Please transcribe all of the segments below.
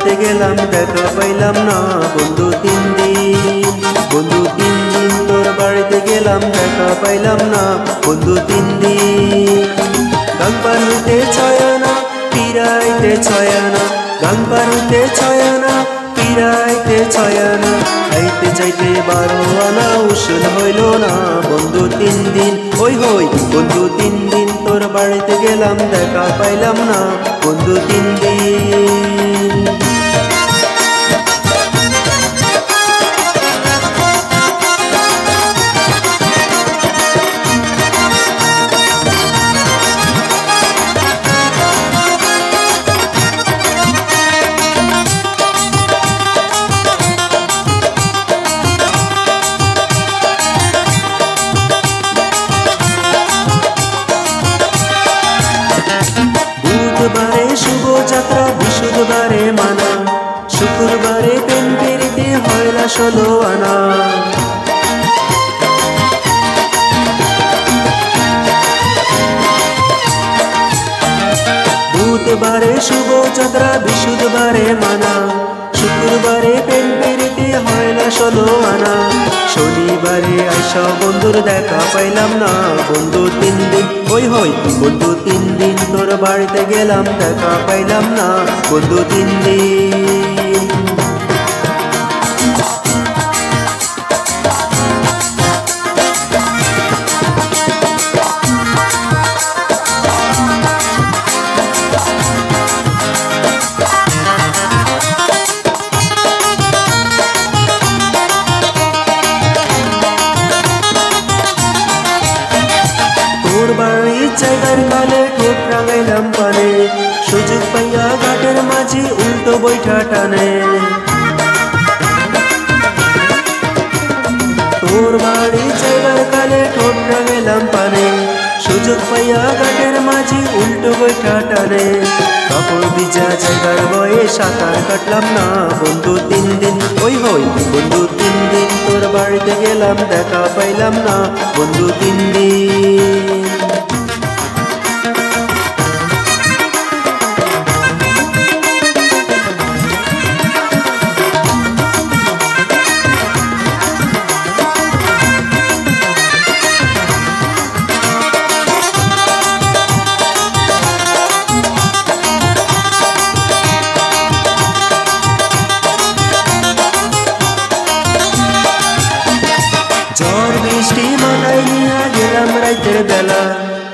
বাড়িতে গেলাম দেখা পাইলাম না বন্ধু 3 দিন। বন্ধু 3 দিন তোর বাড়িতে গেলাম দেখা পাইলাম না বন্ধু 3 দিন। গাং পার হইতে ছয় আনা পিরাইতে ছয় আনা, গাং পার হইতে ছয় আনা পিরাইতে ছয় আনা, খাইতে চাইতে 12 আনা উসুল হইল না বন্ধু 3 দিন। ওই হই বন্ধু 3 দিন তোর বাড়িতে গেলাম দেখা পাইলাম না বন্ধু 3 দিন। বুধবারে শুভ যাত্রা, বৃহস্পতিবারে মানা, শুক্রবারে প্রেম পেরিতে হয়লা 16 আনা। বুধবারে শুভ যাত্রা, বৃহস্পতিবারে মানা, শুক্রবারে প্রেম পেরিতে হয়লা 16 আনা। শনিবারে আইসা বন্ধুর দেখা পাইলাম না বন্ধু 3 দিন। ওই হই বন্ধু 3 দিন তোর বাড়িতে গেলাম দেখা পাইলাম না বন্ধু 3 দিন। তোর বাড়ির জায়গার কালে ঠোঁট রাঙাইলাম পানে, সুযোগ পাইয়া ঘাটের মাঝি উল্টো বৈঠা টানে। তোর বাড়ির জায়গার কালে ঠোঁট রাঙাইলাম পানে, সুযোগ পাইয়া ঘাটের মাঝি উল্টো বৈঠা টানে। কাপড় ভিজা জায়গার বয়ে সাঁতার কাটলাম না বন্ধু 3 দিন। ওই হই বন্ধু 3 দিন তোর বাড়িতে গেলাম দেখা পাইলাম না বন্ধু 3 দিন। ঝড় বৃষ্টি মাথায় নিয়ে গেলাম রাইতের বেলা,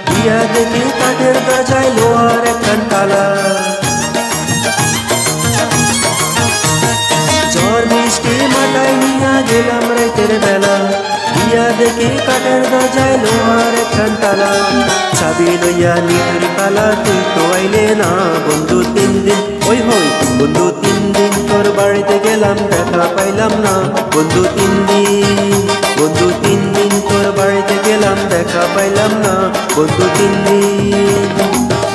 গিয়া দেখি কাঠের দরজায় লোহার একখান তালা। ঝড় বৃষ্টি মাথায় নিয়ে গেলাম রাইতের বেলা, গিয়া দেখি কাঠের দরজায় লোহার একখান তালা। চাবি লইয়া নিতুর কালা তুই তো আইলে না বন্ধু 3 দিন। ওই হই বন্ধু 3 দিন তোর বাড়িতে গেলাম দেখা পাইলাম না বন্ধু 3 দিন। বন্ধু 3 দিন তোর বাড়িতে গেলাম দেখা পাইলাম না বন্ধু 3 দিন।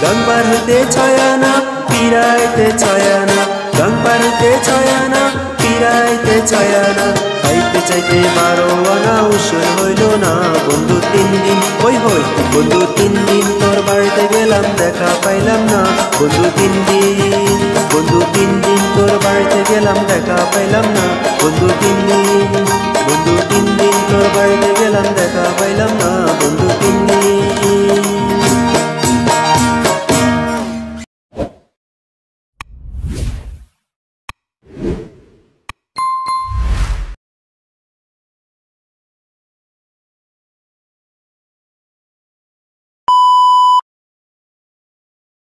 গাং পার হইতে ছয় আনা পিরাইতে ছয় আনা, গাং পার হইতে ছয় আনা পিরাইতে ছয় আনা, খাইতে চাইতে 12 আনা উসুল হইল না বন্ধু 3 দিন। ওই হই বন্ধু 3 দিন তোর বাড়িতে গেলাম দেখা পাইলাম না বন্ধু 3 দিন। বন্ধু 3 দিন তোর বাড়িতে গেলাম দেখা পাইলাম না বন্ধু 3 দিন। বন্ধু 3 দিন তোর বাড়িতে গেলাম দেখা পাইলাম না।